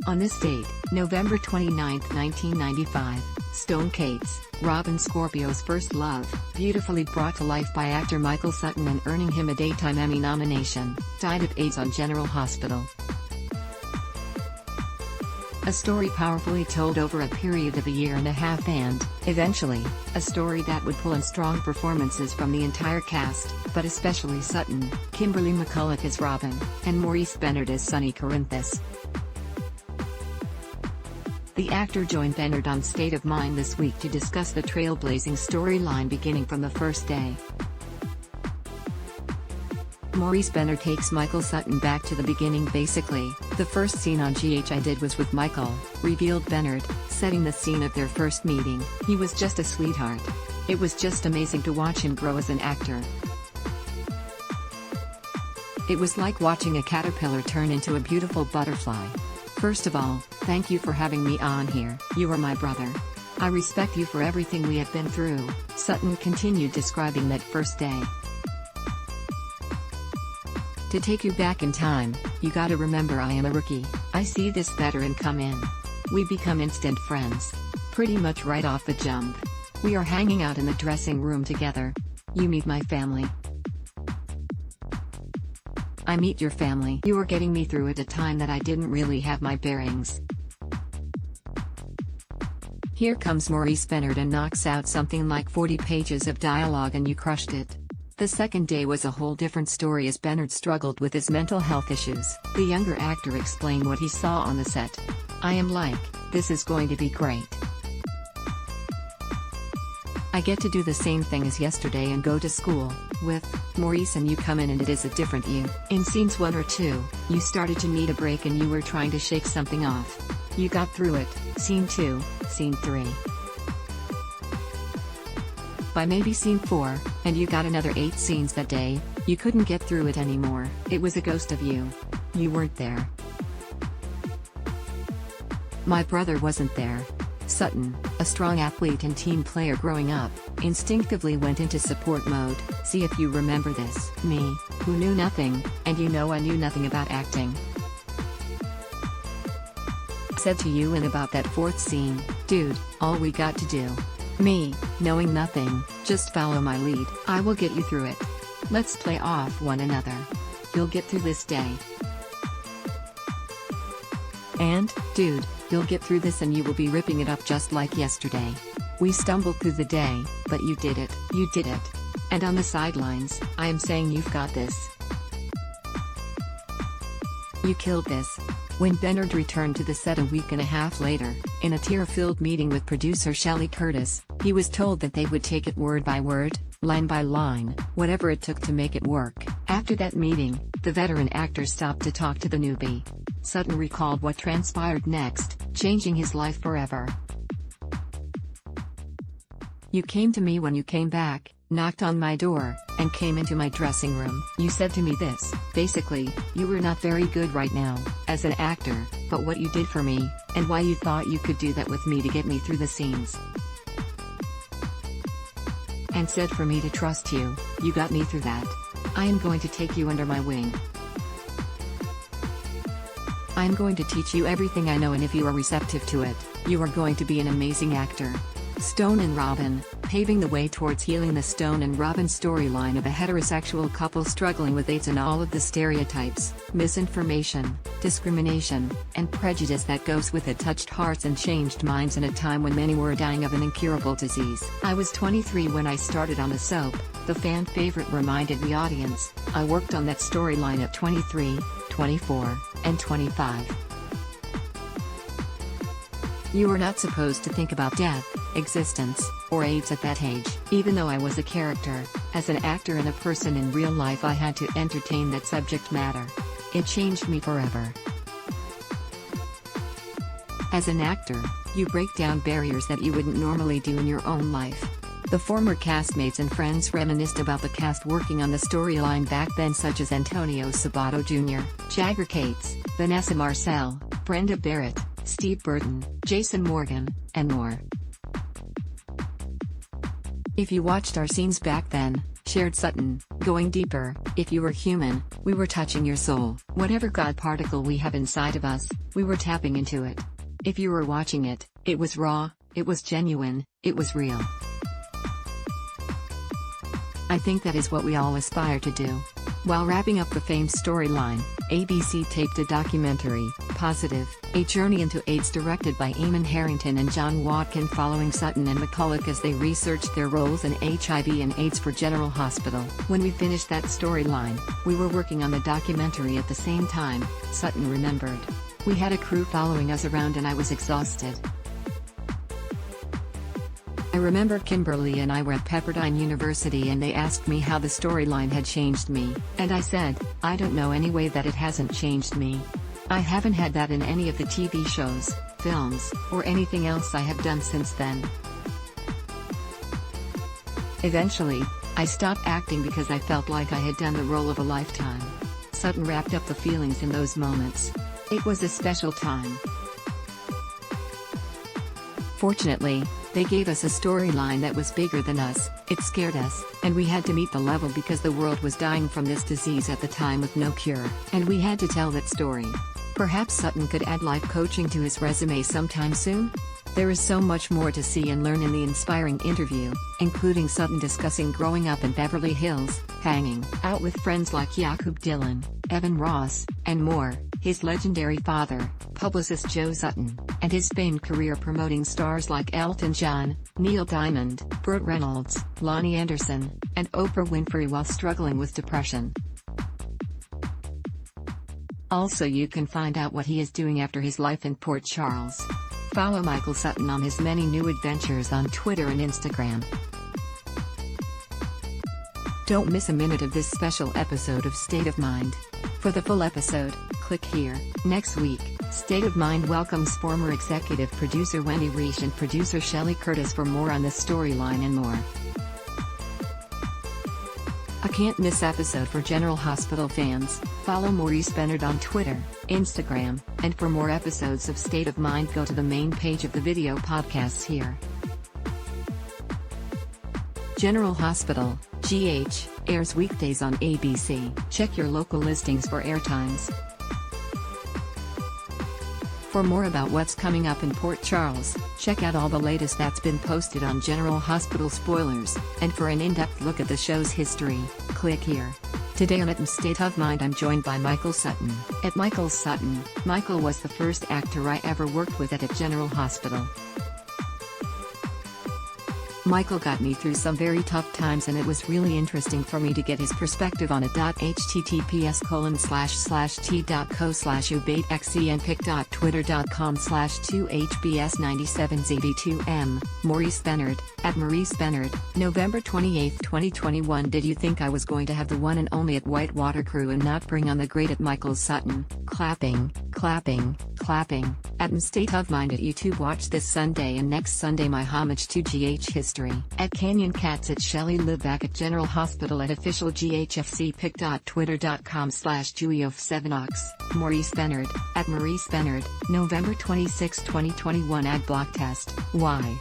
On this date, November 29, 1995, Stone Kate's, Robin Scorpio's first love, beautifully brought to life by actor Michael Sutton and earning him a Daytime Emmy nomination, died of AIDS on General Hospital. A story powerfully told over a period of a year and a half and, eventually, a story that would pull in strong performances from the entire cast, but especially Sutton, Kimberly McCulloch as Robin, and Maurice Benard as Sonny Corinthus. The actor joined Benard on State of Mind this week to discuss the Trailblazing storyline beginning from the first day. Maurice Benard takes Michael Sutton back to the beginning. Basically, the first scene on GH I did was with Michael, revealed Benard, setting the scene of their first meeting. He was just a sweetheart. It was just amazing to watch him grow as an actor. It was like watching a caterpillar turn into a beautiful butterfly. First of all, thank you for having me on here. You are my brother. I respect you for everything we have been through, Sutton continued, describing that first day. To take you back in time, you gotta remember I am a rookie. I see this veteran come in. We become instant friends. Pretty much right off the jump. We are hanging out in the dressing room together. You meet my family. I meet your family. You were getting me through at a time that I didn't really have my bearings. Here comes Maurice Benard and knocks out something like 40 pages of dialogue and you crushed it. The second day was a whole different story as Benard struggled with his mental health issues. The younger actor explained what he saw on the set. I am like, this is going to be great. I get to do the same thing as yesterday and go to school, with Maurice, and you come in and it is a different you. In scenes 1 or 2, you started to need a break and you were trying to shake something off. You got through it. Scene 2, scene 3. By maybe scene 4, and you got another 8 scenes that day, you couldn't get through it anymore. It was a ghost of you. You weren't there. My brother wasn't there. Sutton, a strong athlete and team player growing up, instinctively went into support mode. See if you remember this. Me, who knew nothing, and you know I knew nothing about acting, said to you in about that 4th scene, dude, all we got to do. Me, knowing nothing, just follow my lead. I will get you through it. Let's play off one another. You'll get through this day. And, dude, you'll get through this and you will be ripping it up just like yesterday. We stumbled through the day, but you did it. You did it. And on the sidelines, I am saying you've got this. You killed this. When Benard returned to the set a week and a half later, in a tear-filled meeting with producer Shelley Curtis, he was told that they would take it word by word, line by line, whatever it took to make it work. After that meeting, the veteran actor stopped to talk to the newbie. Sutton recalled what transpired next, changing his life forever. You came to me when you came back, knocked on my door, and came into my dressing room. You said to me this, basically, you were not very good right now, as an actor, but what you did for me, and why you thought you could do that with me to get me through the scenes. And said for me to trust you, you got me through that. I am going to take you under my wing. I am going to teach you everything I know, and if you are receptive to it, you are going to be an amazing actor. Stone and Robin, paving the way towards healing the Stone and Robin storyline of a heterosexual couple struggling with AIDS and all of the stereotypes, misinformation, discrimination, and prejudice that goes with it touched hearts and changed minds in a time when many were dying of an incurable disease. I was 23 when I started on the soap, the fan favorite reminded the audience. I worked on that storyline at 23, 24, and 25. You were not supposed to think about death, existence, or AIDS at that age. Even though I was a character, as an actor and a person in real life, I had to entertain that subject matter. It changed me forever. As an actor, you break down barriers that you wouldn't normally do in your own life. The former castmates and friends reminisced about the cast working on the storyline back then, such as Antonio Sabato Jr., Jagger Cates, Vanessa Marcel, Brenda Barrett, Steve Burton, Jason Morgan, and more. If you watched our scenes back then, Shared Sutton, going deeper. If you were human, we were touching your soul. Whatever God particle we have inside of us, we were tapping into it. If you were watching it, it was raw, it was genuine, it was real. I think that is what we all aspire to do. While wrapping up the famed storyline, ABC taped a documentary, Positive, A Journey into AIDS, directed by Eamon Harrington and John Watkin, following Sutton and McCulloch as they researched their roles in HIV and AIDS for General Hospital. When we finished that storyline, we were working on the documentary at the same time, Sutton remembered. We had a crew following us around and I was exhausted. I remember Kimberly and I were at Pepperdine University and they asked me how the storyline had changed me, and I said, I don't know any way that it hasn't changed me. I haven't had that in any of the TV shows, films, or anything else I have done since then. Eventually, I stopped acting because I felt like I had done the role of a lifetime. Sutton wrapped up the feelings in those moments. It was a special time. Fortunately, they gave us a storyline that was bigger than us. It scared us, and we had to meet the level because the world was dying from this disease at the time with no cure, and we had to tell that story. Perhaps Sutton could add life coaching to his resume sometime soon? There is so much more to see and learn in the inspiring interview, including Sutton discussing growing up in Beverly Hills, hanging out with friends like Jakob Dylan, Evan Ross, and more, his legendary father, publicist Joe Sutton, and his famed career promoting stars like Elton John, Neil Diamond, Burt Reynolds, Lonnie Anderson, and Oprah Winfrey while struggling with depression. Also, you can find out what he is doing after his life in Port Charles. Follow Michael Sutton on his many new adventures on Twitter and Instagram. Don't miss a minute of this special episode of State of Mind. For the full episode, click here. Next week, State of Mind welcomes former executive producer Wendy Reich and producer Shelley Curtis for more on this storyline and more. A can't-miss episode for General Hospital fans. Follow Maurice Benard on Twitter, Instagram, and for more episodes of State of Mind go to the main page of the video podcasts here. General Hospital, GH, airs weekdays on ABC. Check your local listings for airtimes. For more about what's coming up in Port Charles, check out all the latest that's been posted on General Hospital spoilers, and for an in-depth look at the show's history, click here. Today on At State of Mind I'm joined by Michael Sutton. At Michael Sutton, Michael was the first actor I ever worked with at General Hospital. Michael got me through some very tough times and it was really interesting for me to get his perspective on it. https://t.co/ubatexe and pic.twitter.com/2hbs97zb2m. Maurice Benard, at Maurice Benard, November 28, 2021. Did you think I was going to have the one and only at Whitewater crew and not bring on the great at Michael Sutton? Clapping, clapping, clapping. At State of Mind at YouTube. Watch this Sunday and next Sunday my homage to GH history. At Canyon Cats at Shelley Live back at General Hospital at official GHFC pic.twitter.com/Juiofsevenox. Maurice Benard, at Maurice Benard, November 26, 2021. Ad block test. Why?